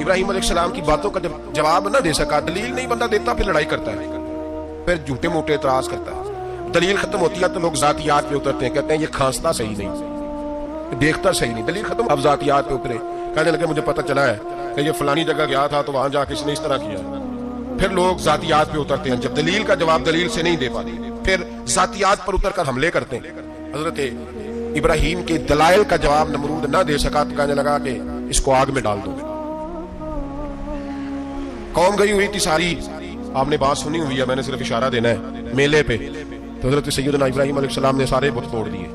ابراہیم علیہ السلام کی باتوں کا جب جواب نہ دے سکا، دلیل نہیں بندہ دیتا، پھر لڑائی کرتا ہے، پھر جھوٹے موٹے اعتراض کرتا ہے۔ دلیل ختم ہوتی ہے تو لوگ ذاتیات پہ اترتے ہیں، کہتے ہیں یہ کھانستا صحیح نہیں، دیکھتا صحیح نہیں۔ دلیل ختم، اب ذاتیات پہ اترے، کہنے لگے مجھے پتہ چلا ہے کہ یہ فلانی جگہ گیا تھا تو وہاں جا کے اس نے اس طرح کیا۔ پھر لوگ ذاتیات پہ اترتے ہیں، جب دلیل کا جواب دلیل سے نہیں دے پاتے پھر ذاتیات پر اتر کر حملے کرتے ہیں۔ حضرت ابراہیم کے دلائل کا جواب نمرود نہ دے سکا تو کہنے لگا کہ اس کو آگ میں ڈال دو۔ قوم گئی ہوئی تھی ساری، آپ نے بات سنی ہوئی ہے، میں نے صرف اشارہ دینا ہے، میلے پہ تو حضرت سیدنا ابراہیم علیہ السلام نے سارے بت توڑ دیے،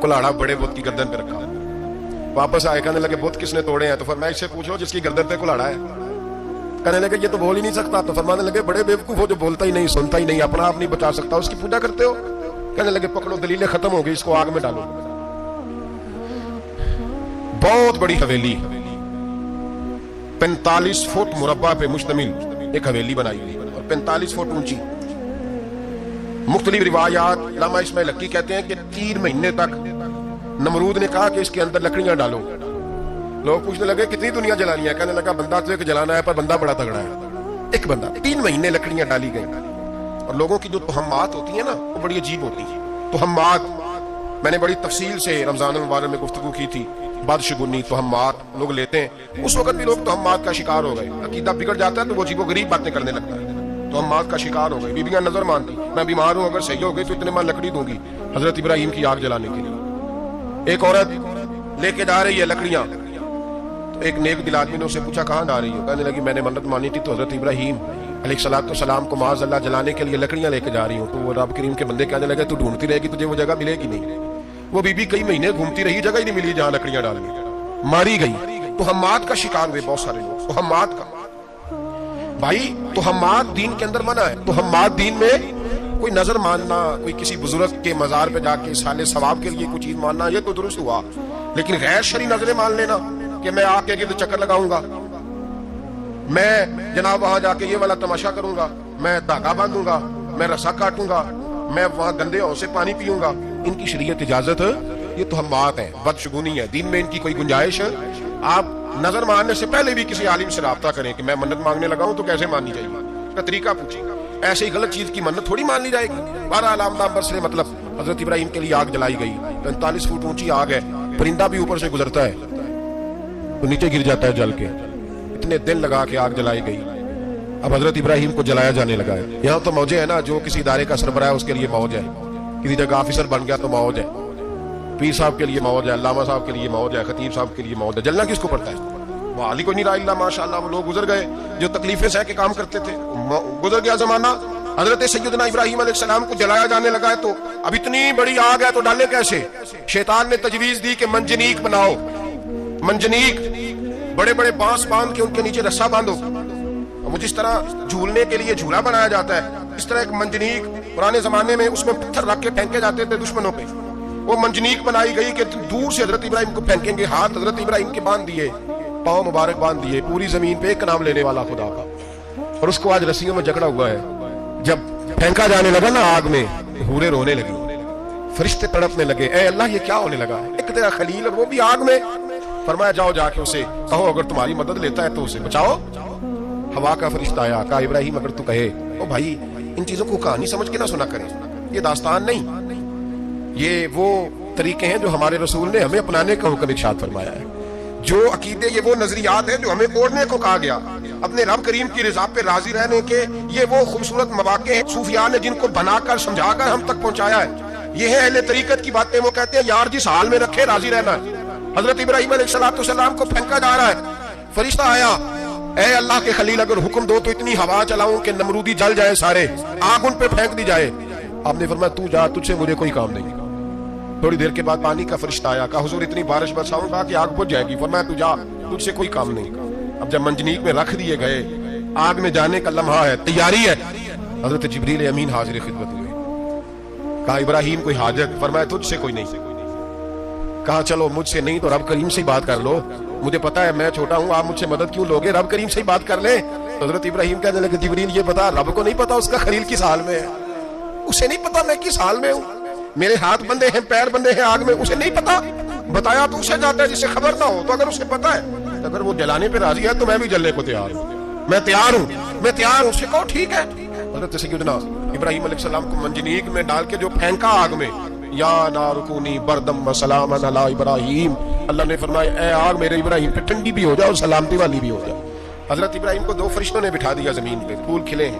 کلاڑا بڑے بت کی گردن پہ رکھا، واپس آئے کہنے لگے بت کس نے توڑے ہیں؟ تو فرمایا اس سے پوچھ لو جس کی گردن پہ کلاڑا ہے۔ کہنے لگے یہ تو بول ہی نہیں سکتا، تو فرمانے لگے بڑے بیوقوف ہو جو بولتا ہی نہیں، سنتا ہی نہیں، اپنا آپ نہیں بچا سکتا، اس کی پوجا کرتے ہو؟ کہنے لگے پکڑو دلیلیں ختم ہو گئی، اس کو آگ میں ڈالو۔ بہت بڑی حویلی، 45 فٹ مربع پہ مشتمل ایک حویلی بنائی ہوئی اور 45 فٹ اونچی۔ مختلف روایات، علامہ اسماعیل حقی کہتے ہیں کہ 3 مہینے تک نمرود نے کہا کہ اس کے اندر لکڑیاں ڈالو۔ لوگ پوچھنے لگے کتنی دنیا جلانی ہے؟ کہنے لگا بندہ تو ایک جلانا ہے، پر بندہ بڑا تگڑا ہے، ایک بندہ۔ 3 مہینے لکڑیاں ڈالی گئیں، اور لوگوں کی جو تہمات ہوتی ہیں نا وہ بڑی عجیب ہوتی ہیں۔ تہمات میں نے بڑی تفصیل سے رمضان المبارک میں گفتگو کی تھی، بدشگونی تہمات لوگ لیتے ہیں، اس وقت بھی لوگ تہمات کا شکار ہو گئے، عقیدہ بگڑ جاتا ہے تو وہ عجیب و غریب باتیں کرنے لگتا ہے، تہمات کا شکار ہو گئے۔ بیویاں نظر مانتی، میں بیمار ہوں، اگر صحیح ہو گئی تو اتنے من لکڑی دوں گی حضرت ابراہیم کی آگ جلانے کے لیے۔ ایک عورت لے کے جا رہی ہے لکڑیاں، تو ایک نیک دل آدمی نے اسے پوچھا کہاں جا رہی ہو؟ کہنے لگی میں نے منت مانی تھی تو حضرت ابراہیم علیہ السلام کو معاذ اللہ جلانے کے لیے لکڑیاں لے کے جا رئی ہوں۔ تو وہ رب کریم کے بندے کہنے لگے تو ڈھونڈتی رہے گی، تجھے وہ جگہ ملے گی نہیں۔ وہ بی بی کئی مہینے گھومتی رہی، جگہ ہی نہیں ملی جہاں لکڑیاں ڈالنی، ماری گئی۔ تہمات کا شکار ہوئے بہت سارے لوگ، تہمات کا۔ بھائی تہمات دین کے اندر منع ہے، تہمات دین میں کوئی نظر ماننا، کوئی کسی بزرگ کے مزار پہ جا کے سالے ثواب کے لیے کوئی چیز ماننا، یہ تو درست ہوا، لیکن غیر شرعی نظریں مان لینا کہ میں آ کے گرد چکر لگاؤں گا، میں جناب وہاں جا کے یہ والا تماشا کروں گا، میں دھاگا باندھوں گا، میں رسا کاٹوں گا، میں وہاں گندے ہوں سے پانی پیوں گا، ان کی شریعت اجازت؟ یہ تہمات ہیں، بدشگونی ہے، دین میں ان کی کوئی گنجائش ہے؟ آپ نظر ماننے سے پہلے بھی کسی عالم سے رابطہ کریں کہ میں منت مانگنے لگا ہوں تو کیسے ماننی چاہیے، کا طریقہ پوچھیں، ایسے ہی غلط چیز کی منت تھوڑی مان لی جائے گی۔ بہرحال آمدام سے مطلب حضرت ابراہیم کے لیے آگ جلائی گئی، 45 فٹ اونچی آگ ہے، پرندہ بھی اوپر سے گزرتا ہے تو نیچے گر جاتا ہے جل کے، اتنے دن لگا کے آگ جلائی گئی۔ اب حضرت ابراہیم کو جلایا جانے لگا ہے۔ یہاں تو موجیں ہے نا، جو کسی ادارے کا سربراہ ہے اس کے لیے موج ہے، کسی جگہ آفیسر بن گیا تو موج ہے، پیر صاحب کے لیے موج ہے، علامہ صاحب کے لیے موج ہے، خطیب صاحب کے لیے موج ہے۔ جلنا کس کو پڑتا ہے؟ وہ علی کو نہیں رہا اللہ ماشاء اللہ، وہ لوگ گزر گئے جو تکلیفیں سہ کے کام کرتے تھے، گزر گیا زمانہ۔ حضرت سیدنا ابراہیم علیہ السلام کو جلایا جانے لگا ہے تو اب اتنی بڑی آگ ہے تو ڈالے کیسے؟ شیطان نے تجویز دی کہ منجنیق بناؤ، منجنیق، بڑے بڑے بانس باندھ کے ان کے نیچے رسا باندھو، وہ جس طرح جھولنے کے لیے جھولا بنایا جاتا ہے اس طرح ایک منجنیق پرانے زمانے میں اس میں پتھر رکھ کے پھینکے جاتے تھے دشمنوں پہ، وہ منجنیق بنائی گئی کہ دور سے حضرت ابراہیم کو پھینکیں گے، ہاتھ حضرت ابراہیم کے باندھ دیے، پاؤں مبارک باندھ دیے، پوری زمین پہ ایک نام لینے والا خدا کا، اور اس کو آج رسیوں میں جکڑا ہوا ہے۔ جب پھینکا جانے لگا نا آگ میں، حوریں رونے لگی، فرشتے تڑپنے لگے، اے اللہ یہ کیا ہونے لگا؟ ایک تیرا خلیل اور وہ بھی آگ میں۔ فرمایا جاؤ جا کے اسے کہو اگر تمہاری مدد لیتا ہے تو اسے بچاؤ۔ ہوا کا فرشتہ آیا، کہا ابراہیم اگر تو کہے، او بھائی ان چیزوں کو کہانی سمجھ کے نہ سنا کریں، یہ داستان نہیں، یہ وہ طریقے ہیں جو ہمارے رسول نے ہمیں اپنانے کا حکم ارشاد فرمایا ہے، جو عقیدے، یہ وہ نظریات ہیں جو ہمیں اوڑھنے کو کہا گیا، اپنے رب کریم کی رضا پہ راضی رہنے کے یہ وہ خوبصورت مواقع ہیں صوفیاء نے جن کو بنا کر سمجھا کر ہم تک پہنچایا ہے۔ یہ ہے اہل طریقت کی باتیں، وہ کہتے ہیں یار جس حال میں رکھے راضی رہنا ہے۔ حضرت ابراہیم علیہ السلام کو پھینکا جا رہا ہے، فرشتہ آیا، اے اللہ کے خلیل اگر حکم دو تو اتنی ہوا چلاؤں کہ نمرودی جل جائے سارے، آگ ان پہ پھینک دی جائے۔ آپ نے فرمایا تو جا، تجھ سے مجھے کوئی کام نہیں۔ تھوڑی دیر کے بعد پانی کا فرشتہ آیا، کہا حضور اتنی بارش برساؤں گا کہ آگ بجھ جائے گی۔ فرمایا تو جا، تجھ سے کوئی کام نہیں۔ اب جب منجنیق میں رکھ دیے گئے، آگ میں جانے کا لمحہ ہے، تیاری ہے، حضرت جبریل امین حاضر خدمت ہوئے، کہا ابراہیم کوئی حاجت؟ فرمایا تجھ سے کوئی نہیں۔ کہا چلو مجھ سے نہیں تو رب کریم سے ہی بات کر لو، مجھے پتا ہے میں چھوٹا ہوں، آپ مجھ سے مدد کیوں لوگے، رب کریم سے ہی بات کر لیں۔ حضرت ابراہیم کہنے لگے جبریل یہ بتا، رب کو نہیں پتا اس کا خلیل کس حال میں ہے؟ اسے نہیں پتا میں کس حال میں ہوں، میرے ہاتھ بندے ہیں، پیر بندے ہیں آگ میں، اسے نہیں پتا؟ بتایا تو اسے جاتا ہے جسے خبر نہ ہو، تو اگر اسے پتا ہے اگر وہ جلانے پہ راضی ہے تو میں بھی جلنے کو تیار ہوں، میں تیار ہوں، میں تیار ہوں. اس سے کہو ٹھیک ہے. حضرت سیدنا ابراہیم علیہ السلام کو منجنیق میں ڈال کے جو پھینکا آگ میں، یا نار کونی بردم و سلاما علی ابراہیم، اللہ نے فرمایا اے آگ میرے ابراہیم پہ ٹھنڈی بھی ہو جائے اور سلامتی والی بھی ہو جائے. حضرت ابراہیم کو 2 فرشتوں نے بٹھا دیا زمین پہ، پھول کھلے ہیں،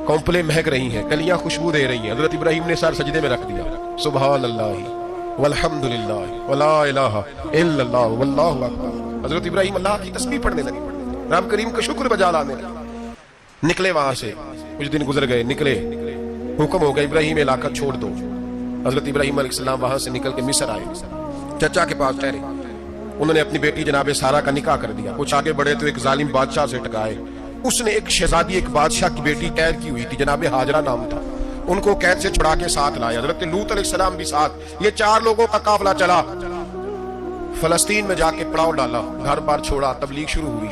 کونپلیں مہک رہی ہیں، کلیاں خوشبو دے رہی ہیں. حضرت ابراہیم نے سر سجدے میں رکھ دیا، سبحان اللہ والحمد للہ ولا الہ الا اللہ واللہ اکبر. حضرت ابراہیم اللہ کی تسبیح پڑھنے لگے، رب کریم کا شکر بجا لانے لگے. نکلے وہاں سے، کچھ دن گزر گئے، نکلے، حکم ہو گیا ابراہیم علاقہ چھوڑ دو. حضرت ابراہیم علیہ السلام وہاں سے نکل کے مصر آئے، چچا کے پاس ٹھہرے. انہوں نے اپنی بیٹی جناب سارہ کا نکاح کر دیا. کچھ آگے بڑھے تو ایک ظالم بادشاہ سے ٹکرائے. اس نے ایک شہزادی، ایک بادشاہ کی بیٹی قید کی ہوئی تھی، جناب ہاجرہ نام تھا، ان کو قید سے چھڑا کے ساتھ لائے. حضرت لوط علیہ السلام بھی ساتھ. یہ 4 لوگوں کا قافلہ چلا، فلسطین میں جا کے پڑاؤ ڈالا، گھر بار چھوڑا، تبلیغ شروع ہوئی.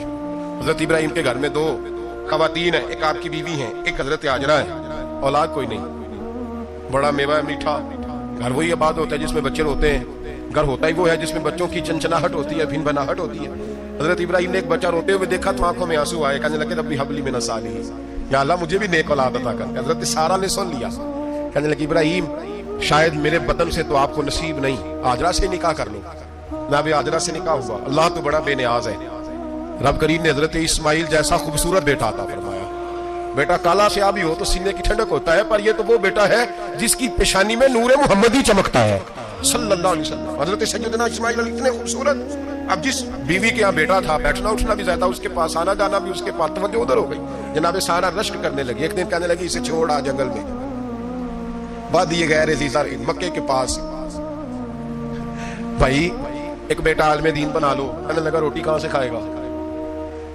حضرت ابراہیم کے گھر میں 2 خواتین ہیں، ایک آپ کی بیوی ہیں، ایک حضرت ہاجرہ ہے. اولاد کوئی نہیں، بڑا میوہ میٹھا گھر وہی آباد ہوتا ہے جس میں بچے روتے ہیں، گھر ہوتا ہی وہ ہے جس میں بچوں کی چنچناہٹ ہوتی ہے، بھن بھناہٹ ہوتی ہے. حضرت ابراہیم نے ایک بچہ روتے ہوئے دیکھا تو آنکھوں میں آنسو آئے، کہنے لگے ربی حب لی من الصالحین، یا اللہ مجھے بھی نیک اولاد عطا کر. حضرت سارہ نے سن لیا، کہنے لگی ابراہیم شاید میرے بدن سے تو آپ کو نصیب نہیں، ہاجرہ سے نکاح کر لو. جناب ہاجرہ سے نکاح ہوا. اللہ تو بڑا بے نیاز ہے، رب کریم نے حضرت اسماعیل جیسا خوبصورت بیٹا عطا فرمایا. بیٹا کالا سے آبی ہو تو سینے کی ٹھنڈک ہوتا ہے، پر یہ تو وہ بیٹا ہے جس کی پیشانی میں نور محمدی چمکتا ہے صلی اللہ علیہ وسلم. حضرت سیدنا اسماعیل علیہ اتنے خوبصورت. اب جس بیوی کے یہاں بیٹا تھا، بیٹھنا اٹھنا بھی زیادہ اس کے پاس، آنا جانا بھی اس کے پاس، توجہ ادھر ہو گئی. جناب سارہ رشک کرنے لگی. ایک دن کہنے لگی اسے چھوڑ آ جنگل میں، وادی غیر عزیزہ مکے کے پاس. بھائی ایک بیٹا عالم دین بنا لو. کہنے لگا روٹی کہاں سے کھائے گا؟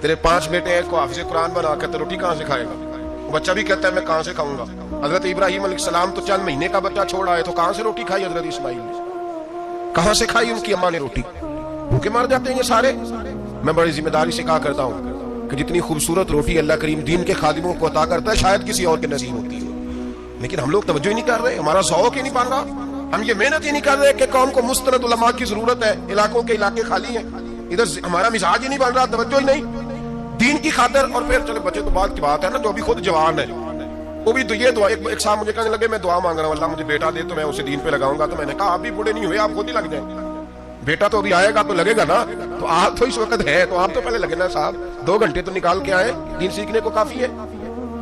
تیرے 5 بیٹے ہیں کو حافظ قرآن بنا کے تو روٹی کہاں سے کھائے گا؟ بچہ بھی کہتا ہے میں کہاں سے کھاؤں گا. حضرت ابراہیم علیہ السلام تو چند مہینے کا بچہ چھوڑ آئے تو کہاں سے روٹی کھائی حضرت اسماعیل نے؟ کہاں سے کھائی ان کی اماں نے روٹی؟ بھوکے مار جاتے ہیں یہ سارے. میں بڑی ذمہ داری سے کہا کرتا ہوں کہ جتنی خوبصورت روٹی اللہ کریم دین کے خادموں کو عطا کرتا ہے شاید کسی اور کے نصیب ہوتی ہے، لیکن ہم لوگ توجہ ہی نہیں کر رہے. ہمارا ذوق ہی نہیں بن رہا، ہم یہ محنت ہی نہیں کر رہے کہ قوم کو مستند علماء کی ضرورت ہے. علاقوں کے علاقے خالی ہیں، ادھر ہمارا مزاج ہی نہیں بن رہا، توجہ ہی نہیں دین کی خاطر. اور پھر چلے بچے تو بات کی بات ہے نا، جو ابھی خود جوان ہے وہ بھی تو یہ دعا. ایک صاحب مجھے کہنے لگے میں دعا مانگ رہا ہوں اللہ مجھے بیٹا دے تو میں اسے دین پہ لگاؤں گا. تو میں نے کہا آپ بھی بوڑھے نہیں ہوئے، آپ خود ہی لگ جائیں. بیٹا تو ابھی آئے گا تو لگے گا نا، تو آپ تو اس وقت ہے تو آپ تو پہلے لگے نا صاحب. 2 گھنٹے تو نکال کے آئے، دین سیکھنے کو کافی ہے.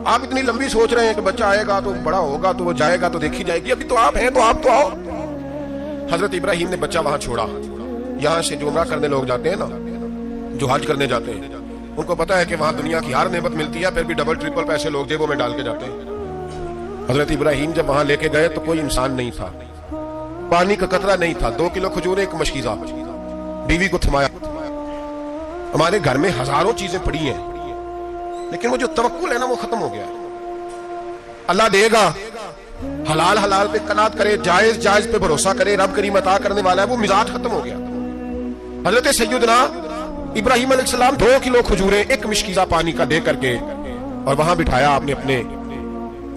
آپ اتنی لمبی سوچ رہے ہیں کہ بچہ آئے گا تو بڑا ہوگا تو وہ جائے گا تو دیکھی جائے گی. ابھی تو آپ ہیں تو آپ تو آؤ. حضرت ابراہیم نے بچہ وہاں چھوڑا. یہاں سے جو عمرہ کرنے لوگ جاتے ہیں نا، جو حج کرنے جاتے ہیں، ان کو پتا ہے کہ وہاں دنیا کی ہر نعمت ملتی ہے، پھر بھی ڈبل ٹرپل پیسے لوگ جیبوں میں ڈال کے جاتے ہیں. حضرت ابراہیم جب وہاں لے کے گئے تو کوئی انسان نہیں تھا، پانی کا قطرہ نہیں تھا، 2 کلو کھجور، ایک مشکیزہ. بیوی کو تھمایا. ہمارے گھر میں ہزاروں چیزیں پڑی ہیں لیکن وہ جو توکل ہے نا وہ ختم ہو گیا. اللہ دے گا، حلال حلال پہ قناعت کرے، جائز جائز پہ بھروسہ کرے، رب کریم عطا کرنے والا ہے. وہ مزاج ختم ہو گیا. حضرت سیدنا ابراہیم علیہ السلام 2 کلو کھجوریں، ایک مشکیزہ پانی کا دے کر کے اور وہاں بٹھایا آپ نے اپنے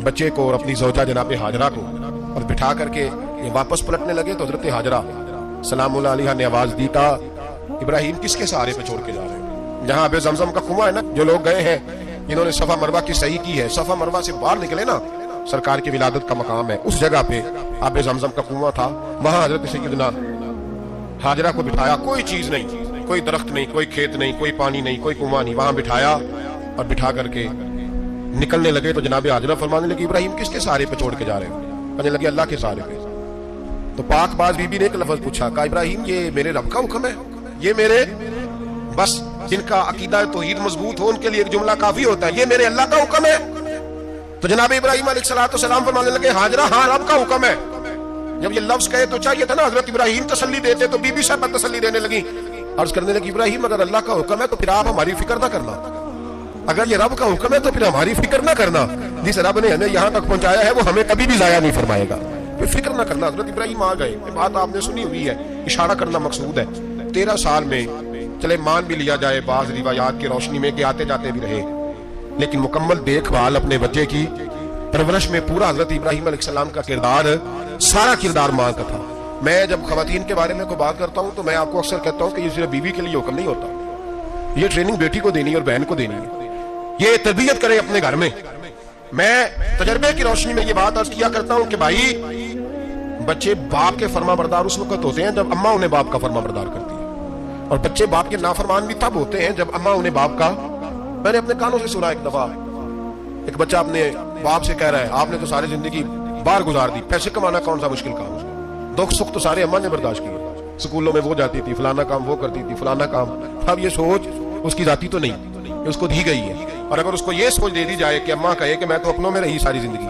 بچے کو اور اپنی زوجہ جناب ہاجرہ کو، اور بٹھا کر کے یہ واپس پلٹنے لگے تو حضرت ہاجرہ سلام اللہ علیہ نے آواز دی تھا ابراہیم کس کے سہارے پہ چھوڑ کے جا رہے ہیں؟ جہاں آب زمزم کا کنواں ہے نا، جو لوگ گئے ہیں جنہوں نے صفا مروہ کی صحیح کی ہے، صفا مروہ سے باہر نکلے نا، سرکار کی ولادت کا مقام ہے، اس جگہ پہ آب زمزم کا کنواں تھا. وہاں حضرت سیدنا ہاجرہ کو بٹھایا. کوئی چیز نہیں، کوئی درخت نہیں، کوئی کھیت نہیں، کوئی پانی نہیں، کوئی کنواں نہیں. وہاں بٹھایا اور بٹھا کر کے نکلنے لگے تو جناب ہاجرہ فرمانے لگی ابراہیم کس کے سہارے پہ چھوڑ کے جا رہے ہیں؟ کہنے لگے اللہ کے سہارے پہ. تو پاک باز بی بی نے ایک لفظ پوچھا، کہا ابراہیم یہ میرے رب کا حکم ہے؟ یہ میرے بس جن کا عقیدہ توحید مضبوط ہو ان کے لیے ایک جملہ کافی ہوتا ہے، یہ میرے اللہ کا حکم ہے؟ تو جناب ابراہیم علیہ السلام فرمانے لگے ہاجرہ ہاں رب کا حکم ہے. جب یہ لفظ کہے تو چاہیے تھا نا حضرت ابراہیم تسلی دیتے، تو بی بی صاحبہ تسلی دینے لگی. عرض کرنے لگی ابراہیم اگر اللہ کا حکم ہے تو پھر آپ ہماری فکر نہ کرنا. اگر یہ رب کا حکم ہے تو پھر ہماری فکر نہ کرنا. جس رب نے ہمیں یہاں تک پہنچایا ہے وہ ہمیں کبھی بھی ضائع نہیں فرمائے گا، پھر فکر نہ کرنا. حضرت ابراہیم آ گئے. بات آپ نے سنی ہوئی ہے، اشارہ کرنا مقصود ہے. 13 سال میں چلے مان بھی لیا جائے بعض روایات کی روشنی میں کہ آتے جاتے بھی رہے، لیکن مکمل دیکھ بھال اپنے بچے کی پرورش میں پورا حضرت ابراہیم علیہ السلام کا کردار، سارا کردار ماں کا تھا. میں جب خواتین کے بارے میں کوئی بات کرتا ہوں تو میں آپ کو اکثر کہتا ہوں کہ یہ صرف بیوی کے لیے حکم نہیں ہوتا. یہ ٹریننگ بیٹی کو دینی ہے اور بہن کو دینی ہے. یہ تربیت کرے اپنے گھر میں. میں تجربے کی روشنی میں یہ بات عرض کیا کرتا ہوں کہ بھائی بچے باپ کے فرما بردار اس وقت ہوتے ہیں جب اماں انہیں باپ کا فرما بردار کرتی ہے, اور بچے باپ کے نافرمان بھی تب ہوتے ہیں جب اماں انہیں باپ کا. میں نے اپنے کانوں سے سنا ایک دفعہ ایک بچہ اپنے باپ سے کہہ رہا ہے آپ نے تو ساری زندگی باہر گزار دی, پیسے کمانا کون سا مشکل کام ہے, دکھ سکھ تو سارے اماں نے برداشت کیے, اسکولوں میں وہ جاتی تھی, فلانا کام وہ کرتی تھی, فلانا کام. اب یہ سوچ اس کی ذاتی تو نہیں, یہ اس کو دی گئی ہے. اور اگر اس کو یہ سوچ دے دی جائے کہ اماں کہے کہ میں تو اپنوں میں رہی ساری زندگی,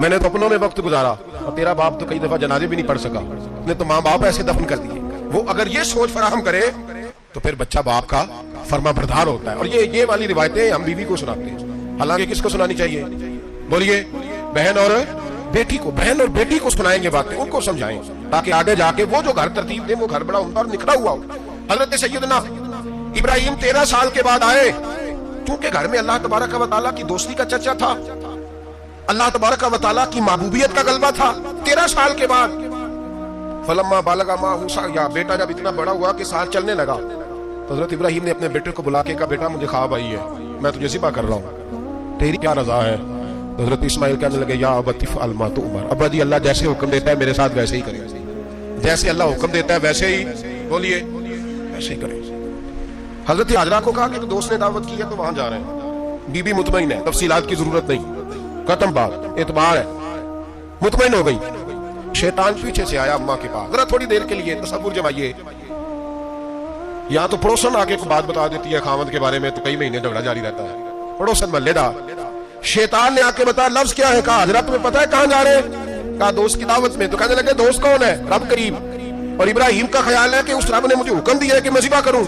میں نے تو اپنوں میں وقت گزارا, اور تیرا باپ تو کئی دفعہ جنازے بھی نہیں پڑھ سکا, نے تو ماں باپ ایسے دفن کر دیے, وہ اگر یہ سوچ فراہم کرے تو پھر بچہ باپ کا فرما بردار ہوتا ہے. اور یہ والی روایتیں ہم بیوی کو سناتے ہیں, حالانکہ کس کو سنانی چاہیے؟ بولیے, بہن اور بیٹی کو. بہن اور بیٹی کو سنائیں گے باتیں, ان کو سمجھائیں تاکہ آگے جا کے وہ جو گھر ترتیب دیں وہ گھر بڑا عمدہ اور نکھرا ہوا ہو. حضرت سیدنا ابراہیم 13 سال کے بعد آئے, کیونکہ گھر میں اللہ تبارک و تعالیٰ کی دوستی کا چرچا تھا, اللہ تبارک و تعالیٰ کی محبوبیت کا غلبہ تھا. 13 سال کے بعد فلما بالغ معه السعی, بیٹا جب اتنا بڑا ہوا کہ ساتھ چلنے لگا, تو حضرت ابراہیم نے اپنے بیٹے کو بلا کے کہا بیٹا مجھے خواب آئی ہے, میں تجھے ذبح کر رہا ہوں, تیری کیا رضا ہے؟ حضرت اسماعیل کہنے لگے یا ابت افعل ما تؤمر, ابا جی اللہ جیسے حکم دیتا ہے میرے ساتھ ویسے ہی کریں, جیسے اللہ حکم دیتا ہے ویسے ہی, بولیے ویسے ہی کریں. حضرت حاجرہ کو کہا کہ دوست نے دعوت کی ہے تو وہاں جا رہے ہیں, بی بی مطمئن ہے, تفصیلات کی ضرورت نہیں, ختم بات, اعتبار ہے, مطمئن ہو گئی. شیطان پیچھے سے آیا اماں کے پاس, ذرا تھوڑی دیر کے لیے تصور جمائیے, یا تو پڑوسن آ کے کوئی بات بتا دیتی ہے خاوند کے بارے میں تو کئی مہینے جھگڑا جاری رہتا ہے, پڑوسن محلے دار. شیطان نے آ کے بتایا لفظ کیا ہے, کہا حضرت تمہیں پتہ ہے کہاں جا رہے ہیں؟ کہا دوست کی دعوت میں. تو کہنے لگے دوست کون ہے؟ رب کریم, اور ابراہیم کا خیال ہے کہ اس رب نے مجھے حکم دیا ہے کہ میں ذبح کروں.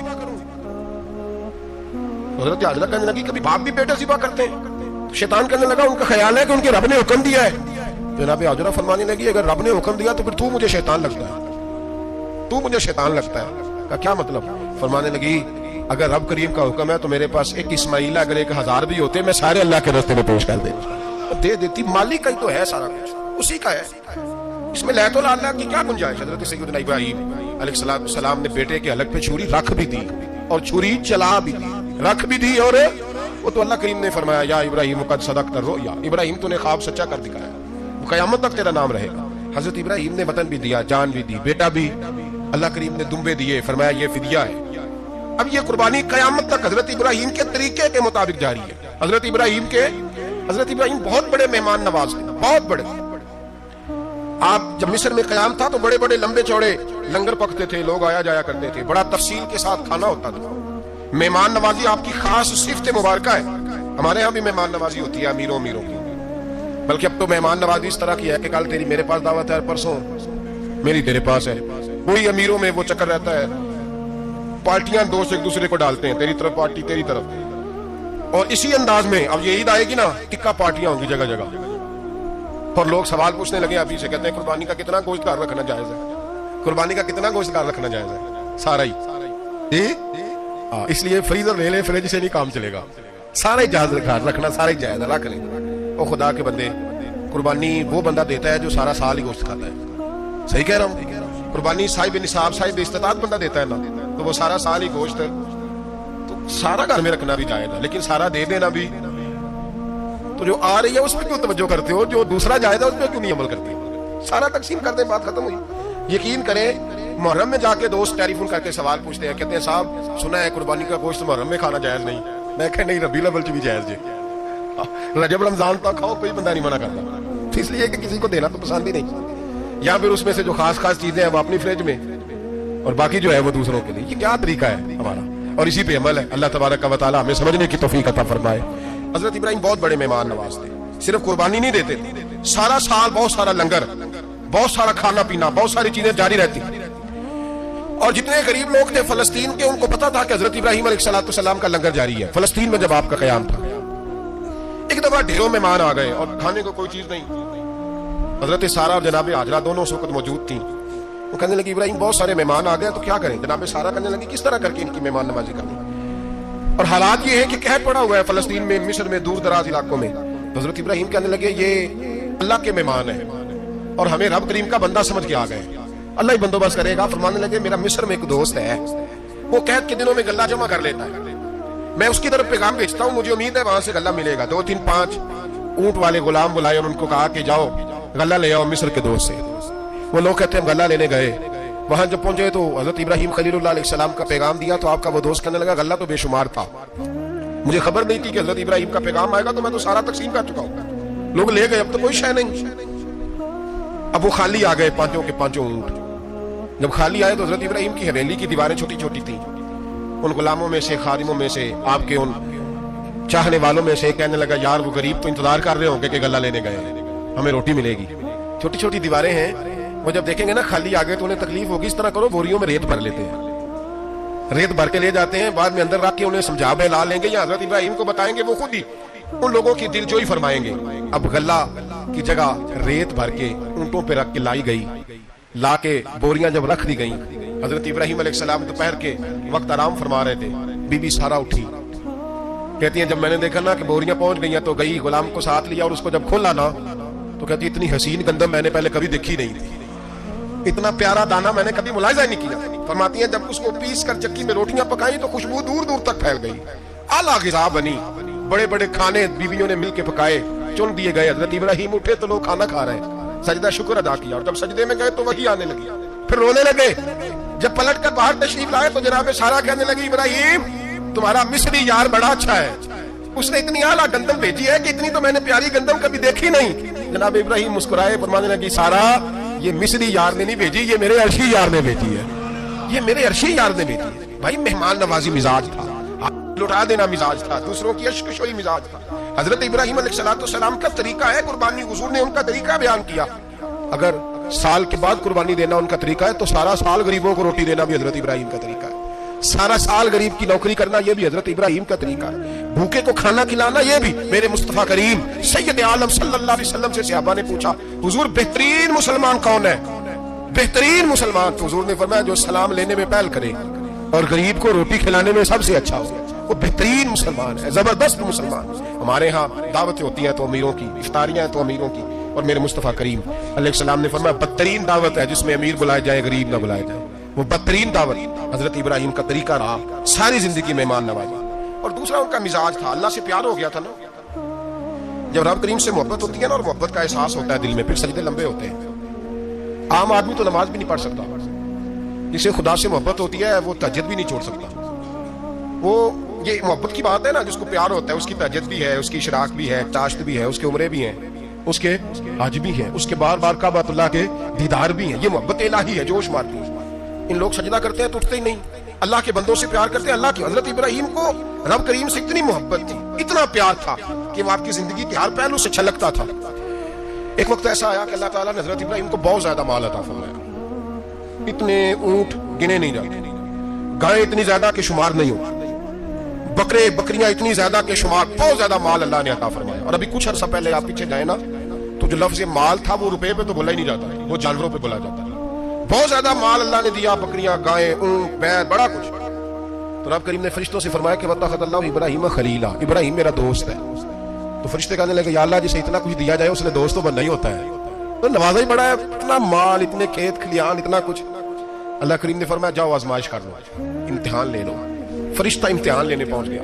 حضرت حاجرہ کہنے لگی کبھی باپ بھی بیٹے ذبح کرتے ہیں؟ شیطان کہنے لگا ان کا خیال ہے کہ ان کے رب نے حکم دیا ہے. جناب حاجرہ فرمانے لگی اگر رب نے حکم دیا تو پھر تو مجھے شیطان لگتا ہے, تو مجھے شیطان لگتا ہے. کہا کیا مطلب؟ فرمانے لگی اگر رب کریم کا حکم ہے تو میرے پاس ایک اسماعیل ہے, اگر 1000 بھی ہوتے میں سارے اللہ کے راستے میں پیش کر دے دیتی. مالک کا ہی تو ہے سارا کچھ, اسی کا ہے, اس میں لہت اللہ کی کیا گنجائش. حضرت سیدنا ابراہیم علیہ السلام نے بیٹے کے حلق پہ چھری رکھ بھی دی اور چھری چلا بھی دی, رکھ بھی دی, اور وہ تو اللہ کریم نے فرمایا یا ابراہیم قد صدقت الرؤیا, ابراہیم تو نے خواب سچا کر دکھایا, وہ قیامت تک تیرا نام رہے گا. حضرت ابراہیم نے وطن بھی دیا, جان بھی دی, بیٹا بھی, اللہ کریم نے دمبے دیے, فرمایا یہ فدیہ ہے. اب یہ قربانی قیامت تک حضرت ابراہیم کے طریقے کے مطابق جاری ہے. حضرت ابراہیم بہت بڑے مہمان نواز تھے, بہت بڑے. آپ جب مصر میں قیام تھا تو بڑے بڑے لمبے چوڑے لنگر پکتے تھے, لوگ آیا جایا کرتے تھے, بڑا تفصیل کے ساتھ کھانا ہوتا تھا. مہمان نوازی آپ کی خاص صفت مبارکہ ہے. ہمارے ہاں بھی مہمان نوازی ہوتی ہے امیروں کی, بلکہ اب تو مہمان نوازی اس طرح کی ہے کہ کل تیری میرے پاس دعوت ہے, پرسوں میری تیرے پاس ہے. وہی امیروں میں وہ چکر رہتا ہے, پارٹیاں دوست ایک دوسرے کو ڈالتے ہیں, تیری طرف پارٹی تیری طرف, اور اسی انداز میں اب یہ عید آئے گی نا ٹکا پارٹیاں ہوں گی جگہ جگہ, اور لوگ سوال پوچھنے لگے ابھی سے, کہتے ہیں قربانی کا کتنا گوشت گار رکھنا جائز ہے, قربانی کا کتنا گوشت گار رکھنا جائز ہے؟ سارا ہی, اس لیے فریزر لے لیں, فریج سے نہیں کام چلے گا, سارا ہی جائز رکھنا, سارا ہی جائز رکھ لیں. اور خدا کے بندے, قربانی وہ بندہ دیتا ہے جو سارا سال ہی گوشت کھاتا ہے. صحیح کہہ رہا ہوں؟ قربانی صاحب نصاب صاحب استطاعت بندہ دیتا ہے نا, تو وہ سارا سال ہی گوشت, تو سارا گھر میں رکھنا بھی جائز ہے, لیکن سارا دے دینا بھی. تو جو آ رہی ہے اس پہ کیوں توجہ کرتے ہو, جو دوسرا جائز ہے اس پہ کیوں نہیں عمل کرتے؟ سارا تقسیم کر دیں, بات ختم ہوئی. یقین کریں محرم میں جا کے دوست ٹیلی فون کر کے سوال پوچھتے ہیں, کہتے ہیں صاحب سنا ہے قربانی کا گوشت محرم میں کھانا جائز نہیں. میں کہ نہیں, ربیع الاول بھی جائز جی, رجب رمضان تک کھاؤ, کوئی بندہ نہیں منع کرتا, اس لیے کہ کسی کو دینا تو پسند ہی نہیں, یا پھر اس میں سے جو خاص چیزیں ہیں وہ اپنی فریج میں, اور باقی جو ہے وہ دوسروں کے لیے. یہ کیا طریقہ ہے ہمارا, اور اسی پہ عمل ہے. اللہ تبارک و تعالیٰ ہمیں سمجھنے کی توفیق عطا فرمائے. حضرت ابراہیم بہت بڑے مہمان نواز تھے, صرف قربانی نہیں دیتے تھے, سارا سال بہت سارا لنگر, بہت سارا کھانا پینا, بہت ساری چیزیں جاری رہتی. اور جتنے غریب لوگ تھے فلسطین کے, ان کو پتا تھا کہ حضرت ابراہیم علیہ السلام کا لنگر جاری ہے. فلسطین میں جب آپ کا قیام تھا, ایک دفعہ ڈھیروں مہمان آ گئے اور کھانے کو کوئی چیز نہیں. حضرت سارہ اور جناب حاجرہ دونوں اس وقت موجود تھیں. وہ کہنے لگی ابراہیم بہت سارے مہمان آ گئے تو کیا کریں؟ جناب سارہ کہنے لگی کس طرح کر کے ان کی مہمان نوازی کرنی. اور حالات یہ ہے کہ قحط پڑا ہوا ہے فلسطین میں, مصر میں, دور دراز علاقوں میں. حضرت ابراہیم کہنے لگے یہ اللہ کے مہمان ہیں اور ہمیں رب کریم کا بندہ سمجھ کے آ گئے, اللہ ہی بندوبست کرے گا. فرمانے لگے میرا مصر میں ایک دوست ہے, وہ قحط کے دنوں میں غلہ جمع کر لیتا ہے, میں اس کی طرف پیغام بھیجتا ہوں, مجھے امید ہے وہاں سے غلہ ملے گا. 2 3 5 اونٹ والے غلام بلائے اور ان کو کہا کہ جاؤ غلہ لے آؤ مصر کے دوست سے. وہ لوگ کہتے ہیں غلہ لینے گئے, وہاں جب پہنچے تو حضرت ابراہیم خلیل اللہ علیہ السلام کا پیغام دیا تو آپ کا وہ دوست کہنے لگا غلہ تو بے شمار تھا, مجھے خبر نہیں تھی کہ حضرت ابراہیم کا پیغام آئے گا, تو میں تو سارا تقسیم کر چکا ہوں. لوگ لے گئے, اب تو کوئی شے نہیں. اب وہ خالی آ گئے, 5 کے 5 اونٹ. جب خالی آئے تو حضرت ابراہیم کی حویلی کی دیواریں چھوٹی چھوٹی تھیں. ان غلاموں میں سے, خادموں میں سے, آپ کے ان چاہنے والوں میں سے کہنے لگا یار وہ غریب تو انتظار کر رہے ہوں گے کہ غلہ لینے گئے, ہمیں روٹی ملے گی. چھوٹی چھوٹی دیواریں ہیں, وہ جب دیکھیں گے نا خالی آ گئے تو انہیں تکلیف ہوگی. اس طرح کرو بوریوں میں ریت بھر لیتے ہیں, ریت بھر کے لے جاتے ہیں, بعد میں اندر رکھ کے انہیں سمجھا بہلا لیں گے یا حضرت ابراہیم کو بتائیں گے, وہ خود ہی ان لوگوں کی دل جوئی فرمائیں گے. اب غلہ کی جگہ ریت بھر کے اونٹوں پہ رکھ کے لائی گئی. لا کے بوریاں جب رکھ دی گئیں, حضرت ابراہیم علیہ السلام دوپہر کے وقت آرام فرما رہے تھے. بی بی سارا اٹھی, کہتی ہیں جب میں نے دیکھا نا کہ بوریاں پہنچ گئی ہیں تو گئی, غلام کو ساتھ لیا اور اس کو جب کھولا نا تو کہتی اتنی حسین گندم میں نے پہلے کبھی دیکھی نہیں تھی, اتنا پیارا دانا میں نے کبھی ملاحظہ نہیں کیا. فرماتی ہیں جب اس کو پیس کر چکی میں روٹیاں پکائیں تو خوشبو دور دور تک پھیل گئی. اعلیٰ غذا بنی, بڑے بڑے کھانے بیویوں نے مل کے پکائے, چن دیے گئے. حضرت ابراہیم اٹھے تو لوگ کھانا کھا رہے ہیں, سجدہ شکر ادا کیا, اور جب سجدے میں گئے تو وہی آنے لگی, پھر رونے لگے. جب پلٹ کر باہر تشریف لائے تو جناب سارا کہنے لگی ابراہیم تمہارا مصری یار بڑا اچھا ہے, اس نے اتنی اعلیٰ گندم بھیجی ہے کہ اتنی تو میں نے پیاری گندم کبھی دیکھی نہیں. جناب ابراہیم مسکرائے, فرمانے لگی سارا یہ مصری یار نے نہیں بھیجی, یہ میرے عرشی یار نے بھیجی ہے, یہ میرے عرشی یار نے بھیجی ہے. بھائی مہمان نوازی مزاج تھا, لٹا دینا مزاج تھا, دوسروں کی اشک شوئی مزاج تھا. حضرت ابراہیم علیہ السلام کا طریقہ ہے قربانی, حضور نے ان کا طریقہ بیان کیا. اگر سال کے بعد قربانی دینا ان کا طریقہ ہے تو سارا سال غریبوں کو روٹی دینا بھی حضرت ابراہیم کا طریقہ ہے. سارا سال غریب کی نوکری کرنا یہ بھی حضرت ابراہیم کا طریقہ ہے. بھوکے کو کھانا کھلانا یہ بھی. میرے مصطفیٰ کریم سید عالم صلی اللہ علیہ وسلم سے صحابہ نے پوچھا حضور بہترین مسلمان کون ہے, بہترین مسلمان؟ تو حضور نے فرمایا جو سلام لینے میں پہل کرے اور غریب کو روٹی کھلانے میں سب سے اچھا ہو, وہ بہترین مسلمان ہے, زبردست مسلمان. ہمارے ہاں دعوتیں ہوتی ہیں تو امیروں کی, افطاریاں ہیں تو امیروں کی, اور میرے مصطفیٰ کریم علیہ السلام نے فرمایا بدترین دعوت ہے جس میں امیر بلائے جائیں غریب نہ بلائے جائیں. وہ بدترین دعوت حضرت ابراہیم کا طریقہ رہا, ساری زندگی مہمان نوازی. اور دوسرا ان کا مزاج تھا, اللہ سے پیار ہو گیا تھا نا. جب رب کریم سے محبت ہوتی ہے نا اور محبت کا احساس ہوتا ہے دل میں, پھر سجدے لمبے ہوتے ہیں. عام آدمی تو نماز بھی نہیں پڑھ سکتا, جسے خدا سے محبت ہوتی ہے وہ تہجد بھی نہیں چھوڑ سکتا. وہ یہ محبت کی بات ہے نا, جس کو پیار ہوتا ہے اس کی تہجد بھی ہے, اس کی اشراق بھی ہے, چاشت بھی ہے, اس کے عمرے بھی ہیں, اس کے حج بھی ہیں, اس کے بار بار کعبۃ اللہ کے دیدار بھی ہیں. یہ محبت الہی ہے, جوش مارتی ہے. ان لوگ سجدہ کرتے ہیں تو اٹھتے ہی نہیں, اللہ کے بندوں سے پیار کرتے ہیں. اللہ کی حضرت ابراہیم کو رب کریم سے اتنی محبت تھی, اتنا پیار تھا کہ وہ آپ کی زندگی کے ہر پہلو سے چھلکتا تھا. ایک وقت ایسا آیا کہ اللہ تعالیٰ نے حضرت ابراہیم کو بہت زیادہ مال عطا فرمایا. اتنے اونٹ گنے نہیں جاتے, گائیں اتنی زیادہ کہ شمار نہیں ہو, بکرے بکریاں اتنی زیادہ کہ شمار, بہت زیادہ مال اللہ نے عطا فرمایا. اور ابھی کچھ عرصہ پہلے آپ پیچھے جائیں نا تو جو لفظ مال تھا وہ روپے پہ تو بولا ہی نہیں جاتا, وہ جانوروں پہ بولا جاتا ہے. بہت زیادہ مال اللہ نے دیا, بکریاں, گائیں, اونٹ, بیل, بڑا کچھ. تو رب کریم نے فرشتوں سے فرمایا کہ وَاتَّخَذَ اللَّهُ ابراہیم خلیلا, ابراہیم میرا دوست ہے. تو فرشتے کہنے لگے یا اللہ جسے اتنا کچھ دیا جائے اس نے دوست تو بننا ہی ہوتا ہے, تو نوازا ہی بڑا ہے, اتنا مال, اتنے کھیت کھلیان, اتنا کچھ. اللہ کریم نے فرمایا جاؤ آزمائش کر لو, امتحان لے لو. فرشتہ امتحان لینے پہنچ گیا.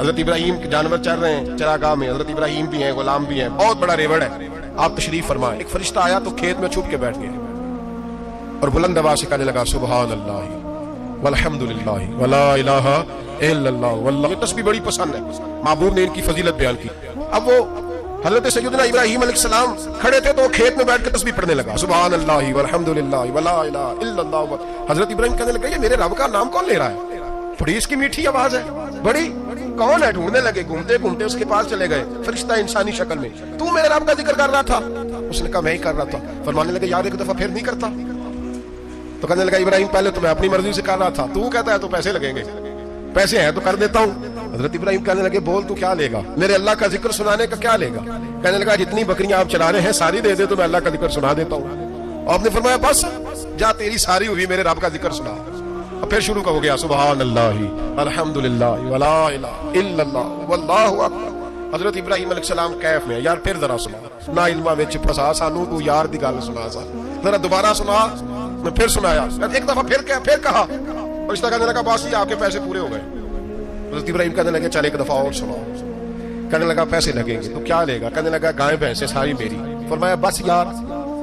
حضرت ابراہیم کے جانور چر رہے ہیں چراگاہ میں, حضرت ابراہیم بھی ہیں, غلام بھی ہیں, بہت بڑا ریوڑ ہے. آپ تشریف فرمائیں. ایک فرشتہ آیا تو کھیت میں چھپ کے بیٹھ گئے اور بلند آواز سے کہنے لگا سبحان اللہ والحمد للہ ولا الہ الا اللہ واللہ. یہ تسبیح بڑی پسند ہے, معبود نے ان کی فضیلت بیان کی. اب وہ حضرت سیدنا ابراہیم علیہ السلام کھڑے تھے تو وہ کھیت میں بیٹھ کے تسبیح پڑھنے لگا سبحان اللہ والحمد للہ ولا الہ الا اللہ. حضرت ابراہیم کہنے لگا یہ میرے رب کا نام کون لے رہا ہے, بڑی اس کی میٹھی آواز ہے, بڑی کون ہے. ڈھونڈنے لگے, گھومتے گھومتے اس کے پاس چلے گئے, فرشتہ انسانی شکل میں. تو میرے رب کا ذکر کر رہا تھا؟ اس نے کہا میں ہی کر رہا تھا. فرمانے لگے یار ایک دفعہ پھر نہیں کرتا. تو کہنے لگا ابراہیم پہلے تو میں اپنی مرضی سے کر رہا تھا, تو کہتا ہے تو پیسے لگیں گے, پیسے ہیں تو کر دیتا ہوں. حضرت ابراہیم کہنے لگے بول تو کیا لے گا, میرے اللہ کا ذکر سنانے کا کیا لے گا؟ کہنے لگا جتنی بکریاں آپ چلا رہے ہیں ساری دے دے تو میں اللہ کا ذکر سنا دیتا ہوں. اور آپ نے فرمایا بس جا تیری ساری ہوئی, میرے رب کا ذکر سنا. اور پھر شروع ہو گیا سبحان اللہ الحمدللہ ولا الہ الا اللہ واللہ اکبر. حضرت ابراہیم علیہ السلام کیف میں, یار پھر ذرا سنا, نہ علما وچ پھسا سانو تو یار دی گل سنا سا, ذرا دوبارہ سنا. میں پھر سنایا, ایک دفعہ پھر کہا, اور اس طرح کہنے لگا بس یہ آپ کے پیسے پورے ہو گئے. حضرت ابراہیم کہنے لگے چل ایک دفعہ اور سناؤ. کہنے لگا پیسے لگیں گے. تو کیا لے گا؟ کہنے لگا گائے بھینسیں ساری میری. فرمایا بس یار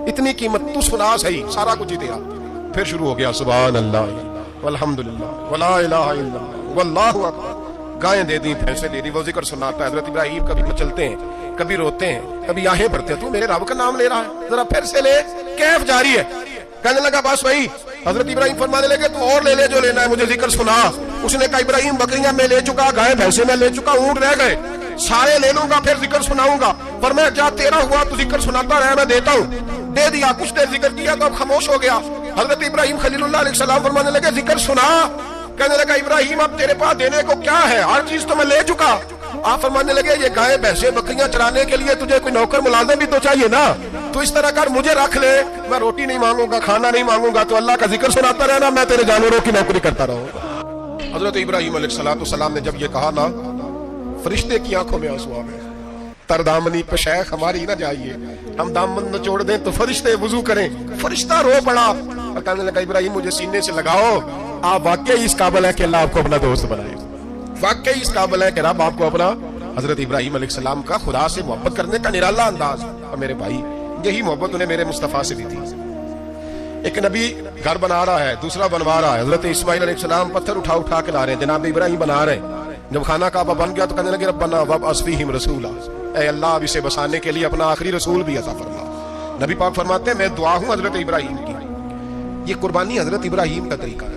اتنی قیمت تو سنا صحیح، سارا کچھ ہی تیرا. پھر شروع ہو گیا سبحان اللہ والحمدللہ ولا الہ الا اللہ واللہ اکبر. گائیں دے دی، بھینسیں دے دی، وہ ذکر سناتا ہے. حضرت ابراہیم کبھی مچلتے ہیں، کبھی روتے ہیں، کبھی آہیں بھرتے ہیں. تو میرے رب کا نام لے رہا ہے، ذرا پھر سے لے. کیف جاری ہے. کہنے لگا بس وہی. حضرت ابراہیم فرمانے لگے تو اور لے لے جو لینا ہے، مجھے ذکر سنا. اس نے کہا ابراہیم بکریاں میں لے چکا، گائے بھینسیں میں لے چکا، اونٹ رہ گئے، سارے لے لوں گا پھر ذکر سناؤں گا. فرمایا کیا تیرا ہوا تو ذکر سناتا رہے، میں دیتا ہوں. دے دیا. کچھ دیر ذکر کیا تو اب خاموش ہو گیا. حضرت ابراہیم خلیل اللہ علیہ السلام فرمانے لگے ذکر سنا. کہنے لگا ابراہیم اب تیرے پاس دینے کو کیا ہے، ہر چیز تو میں لے چکا. آپ فرمانے لگے یہ گائے بھینسیں بکریاں چرانے کے لیے تجھے کوئی نوکر ملازم بھی تو چاہیے نا. تو اس طرح کر مجھے رکھ لے، میں روٹی نہیں مانگوں گا، کھانا نہیں مانگوں گا، تو اللہ کا ذکر سناتا رہنا، میں تیرے جانوروں کی نوکری کرتا رہوں گا. حضرت ابراہیم علیہ السلام نے جب یہ کہا نا، فرشتے کی آنکھوں میں آنسو آ گئے. تردامنی پہ شیخ ہماری نہ جائیے، ہم دامن نچوڑ دیں تو فرشتے وضو کریں. فرشتہ رو پڑا اور کہنے لگا ابراہیم مجھے سینے سے لگاؤ، آپ واقعی اس قابل ہے کہ اللہ آپ کو اپنا دوست بنائے، واقعی اس قابل ہے کہ رب آپ کو اپنا. حضرت ابراہیم علیہ السلام کا خدا سے محبت کرنے کا نرالا انداز. اور میرے بھائی یہی محبت انہیں میرے مصطفیٰ سے بھی تھی. ایک نبی گھر بنا رہا ہے، دوسرا بنوا رہا ہے. حضرت اسماعیل علیہ السلام پتھر اٹھا اٹھا کے لا رہے ہیں، جناب ابراہیم بنا رہے ہیں. جب خانہ کعبہ بن گیا تو کہنے لگے ربنا وابعث فیہم رسولا، اے اللہ اب اسے بسانے کے لیے اپنا آخری رسول بھی عطا فرما. نبی پاک فرماتے ہیں میں دعا ہوں حضرت ابراہیم کی. یہ قربانی حضرت ابراہیم کا طریقہ ہے.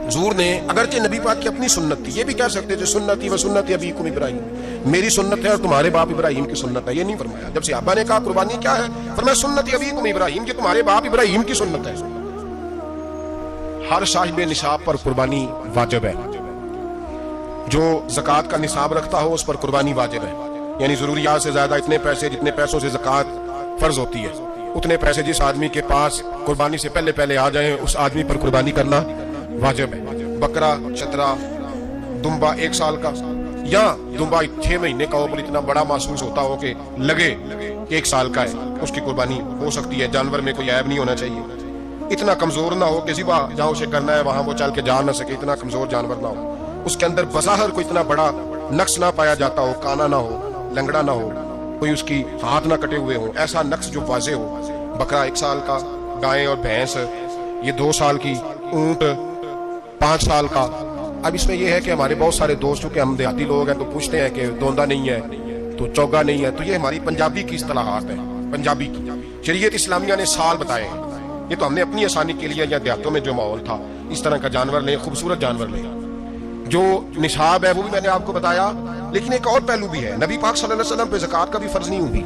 حضور نے اگرچہ نبی پاک کی اپنی سنت تھی، یہ بھی کہہ سکتے تھے سنتی و سنت ابیکم ابراہیم، میری سنت ہے اور تمہارے باپ ابراہیم کی سنت ہے. یہ نہیں فرمایا. جب صحابہ نے کہا قربانی کیا ہے، فرمایا سنت ابیکم ابراہیم، یہ تمہارے باپ ابراہیم کی سنت ہے. ہر صاحب نصاب پر قربانی واجب ہے. جو زکوٰۃ کا نصاب رکھتا ہو اس پر قربانی واجب ہے. یعنی ضروریات سے زیادہ اتنے پیسے، جتنے پیسوں سے زکوٰۃ فرض ہوتی ہے، اتنے پیسے جس آدمی کے پاس قربانی سے پہلے پہلے آ جائیں اس آدمی پر قربانی کرنا واجب ہے. بکرا، چترا، دمبا 1 سال کا یا دمبا 6 مہینے کا ہو پر اتنا بڑا محسوس ہوتا ہو کہ لگے 1 سال کا ہے، اس کی قربانی ہو سکتی ہے. جانور میں کوئی عیب نہیں ہونا چاہیے، اتنا کمزور نہ ہو کہ ذبح جہاں اسے کرنا ہے وہاں وہ چل کے جا نہ سکے، اتنا کمزور جانور نہ ہو. اس کے اندر بظاہر کوئی اتنا بڑا نقص نہ پایا جاتا ہو، کانا نہ ہو، لنگڑا نہ ہو، کوئی اس کی ہاتھ نہ کٹے ہوئے ہوں، ایسا نقص جو واضح ہو. بکرا 1 سال کا، گائے اور بھینس یہ 2 سال کی، اونٹ 5 سال کا. اب اس میں یہ ہے کہ ہمارے بہت سارے دوست چونکہ ہم دیہاتی لوگ ہیں تو پوچھتے ہیں کہ دوندا نہیں ہے تو چوگا نہیں ہے. تو یہ ہماری پنجابی کی اصطلاحات ہیں، پنجابی کی. شریعت اسلامیہ نے سال بتائے ہیں، یہ تو ہم نے اپنی آسانی کے لیے یا دیہاتوں میں جو ماحول تھا اس طرح کا جانور لیں، خوبصورت جانور لیں. جو نصاب ہے وہ بھی میں نے آپ کو بتایا. لیکن ایک اور پہلو بھی ہے، نبی پاک صلی اللہ علیہ وسلم پہ زکوٰۃ کبھی فرض نہیں ہوئی،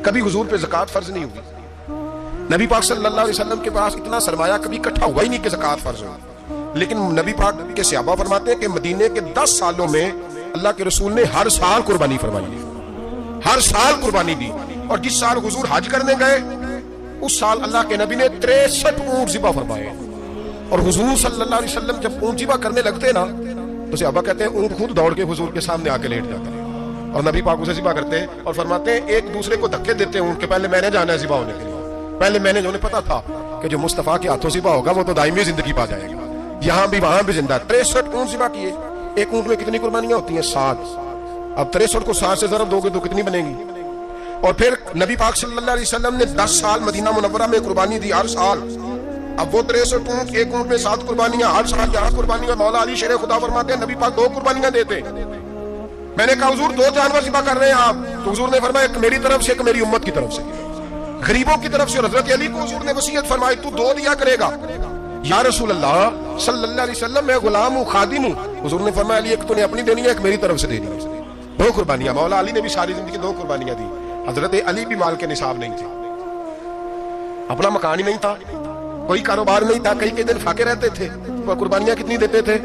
کبھی حضور پہ زکوٰۃ فرض نہیں ہوئی. نبی پاک صلی اللہ علیہ وسلم کے پاس اتنا سرمایہ کبھی اکٹھا ہوا ہی نہیں کہ زکوٰۃ فرض ہو. لیکن نبی پاک کے صحابہ فرماتے ہیں کہ مدینے کے 10 سالوں میں اللہ کے رسول نے ہر سال قربانی فرمائی، ہر سال قربانی دی. اور جس سال حضور حج کرنے گئے اس سال اللہ کے نبی نے 63 اونٹ ذبح فرمائے. اور حضور صلی اللہ علیہ وسلم جب اونٹ ذبح کرنے لگتے نا تو صحابہ کہتے ہیں اونٹ خود دوڑ کے حضور کے سامنے آ کے لیٹ جاتا ہے اور نبی پاک اسے ذبح کرتے ہیں اور فرماتے ہیں ایک دوسرے کو دھکے دیتے ہیں اونٹ کے، پہلے میں نے جانا ہے ذبح ہونے کے لیے، پہلے میں نے. جو انہیں پتا تھا کہ جو مصطفیٰ کے ہاتھوں ذبح ہوگا وہ تو دائمی زندگی پا جائے گا، یہاں بھی وہاں بھی زندہ. 63 اونٹ ذبح کیے. ایک اونٹ میں کتنی قربانیاں ہوتی ہیں؟ 7. اب 63 کو 7 سے ضرب دو گے تو کتنی بنے گی؟ اور پھر نبی پاک صلی اللہ علیہ وسلم نے 10 سال مدینہ منورہ میں قربانی دی، ہر سال. اب وہ 63 اونٹ، ایک اونٹ میں 7 قربانیاں، ہر سال 11 قربانیاں. مولا علی شیر خدا فرماتے ہیں نبی پاک 2 قربانیاں دیتے. میں نے کہا حضور 2 جانور ذبح کر رہے ہیں آپ؟ تو حضور نے فرمایا ایک میری طرف سے، ایک میری امت کی طرف سے، غریبوں کی طرف سے. اور حضرت علی کو حضور نے وصیت فرمائی تو 2 دیا کرے گا. یا رسول اللہ صلی اللہ علیہ وسلم میں غلام ہوں، خادم ہوں. حضور نے فرمایا علی ایک تو نے اپنی دینی ہے، ایک میری طرف سے دینی ہے. 2 قربانیاں. مولا علی نے بھی ساری زندگی 2 قربانیاں دی. حضرت علی بھی مال کے نصاب نہیں تھے، اپنا مکان ہی نہیں تھا، کوئی کاروبار نہیں تھا، کئی دن فاقے رہتے تھے. قربانیاں کتنی دیتے تھے؟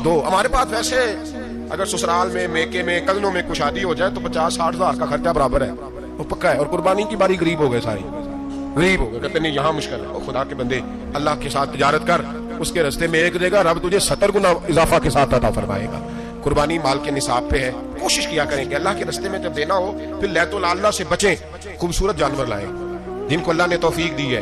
2. ہمارے پاس ویسے اگر سسرال میں، میکے میں، کزنوں میں کچھ شادی ہو جائے تو 50-60 ہزار کا خرچہ برابر ہے، وہ پکا ہے. اور قربانی کی باری غریب ہو گئے، سارے غریب ہو گئے. کہتے نہیں یہاں مشکل ہے. اور خدا کے بندے اللہ کے ساتھ تجارت کر، اس کے رستے میں 1 دے گا، رب تجھے 70 گنا اضافہ کے ساتھ عطا فرمائے گا. قربانی مال کے نصاب پہ ہے. کوشش کیا کریں کہ اللہ کے رستے میں جب دینا ہو پھر لیت العلہ سے بچیں، خوبصورت جانور لائیں جن کو اللہ نے توفیق دی ہے.